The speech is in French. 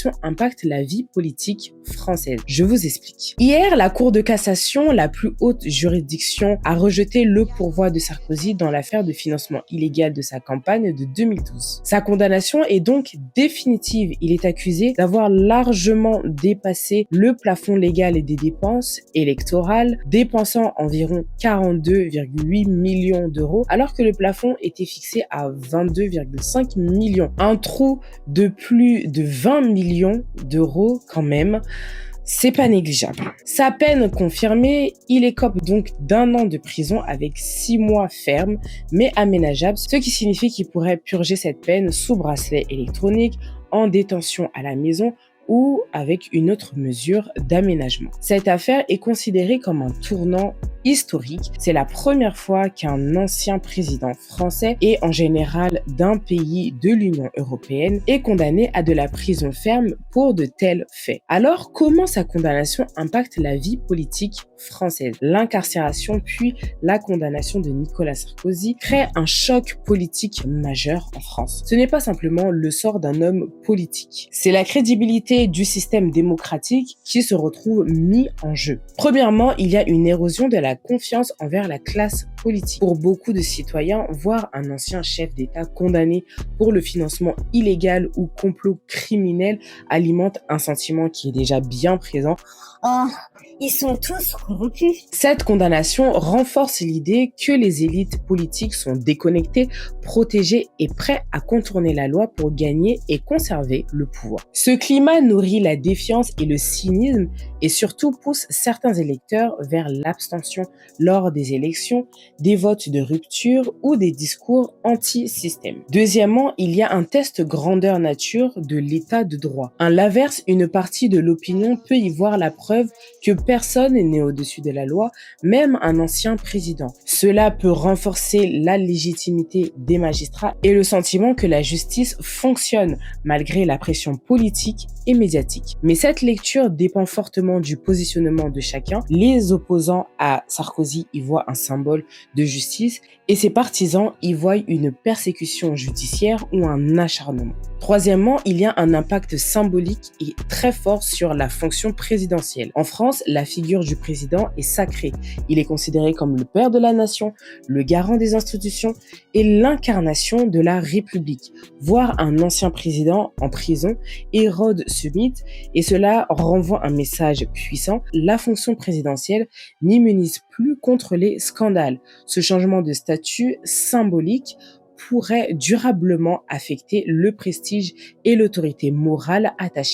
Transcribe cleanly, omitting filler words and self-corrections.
condamnation impacte la vie politique française? Je vous explique. Hier, la Cour de cassation, la plus haute juridiction, a rejeté le pourvoi de Sarkozy dans l'affaire de financement illégal de sa campagne de 2012. Sa condamnation est donc définitive. Il est accusé d'avoir largement dépassé le plafond légal des dépenses électorales, dépensant environ 42,8 millions d'euros, alors que le plafond était fixé à 22,5 millions. Un trou de plus de 20 millions d'euros quand même. C'est pas négligeable. Sa peine confirmée, il écope donc d'1 an de prison avec 6 mois fermes, mais aménageables, ce qui signifie qu'il pourrait purger cette peine sous bracelet électronique, en détention à la maison ou avec une autre mesure d'aménagement. Cette affaire est considérée comme un tournant historique. C'est la première fois qu'un ancien président français et en général d'un pays de l'Union européenne est condamné à de la prison ferme pour de tels faits. Alors, comment sa condamnation impacte la vie politique française? L'incarcération puis la condamnation de Nicolas Sarkozy crée un choc politique majeur en France. Ce n'est pas simplement le sort d'un homme politique, c'est la crédibilité du système démocratique qui se retrouve mis en jeu. Premièrement, il y a une érosion de la confiance envers la classe politique. Pour beaucoup de citoyens, voir un ancien chef d'État condamné pour le financement illégal ou complot criminel alimente un sentiment qui est déjà bien présent. Oh, ils sont tous corrompus. Cette condamnation renforce l'idée que les élites politiques sont déconnectées, protégées et prêtes à contourner la loi pour gagner et conserver le pouvoir. Ce climat nourrit la défiance et le cynisme et surtout pousse certains électeurs vers l'abstention lors des élections, des votes de rupture ou des discours anti-système. Deuxièmement, il y a un test grandeur nature de l'état de droit. À l'inverse, une partie de l'opinion peut y voir la preuve que personne n'est au-dessus de la loi, même un ancien président. Cela peut renforcer la légitimité des magistrats et le sentiment que la justice fonctionne malgré la pression politique et médiatique. Mais cette lecture dépend fortement du positionnement de chacun. Les opposants à Sarkozy y voient un symbole de justice et ses partisans y voient une persécution judiciaire ou un acharnement. Troisièmement, il y a un impact symbolique et très fort sur la fonction présidentielle. En France, la figure du président est sacrée. Il est considéré comme le père de la nation, le garant des institutions et l'incarnation de la République. Voir un ancien président en prison érode ce mythe et cela renvoie un message puissant. La fonction présidentielle n'immunise plus contre les scandales. Ce changement de statut symbolique pourrait durablement affecter le prestige et l'autorité morale attachée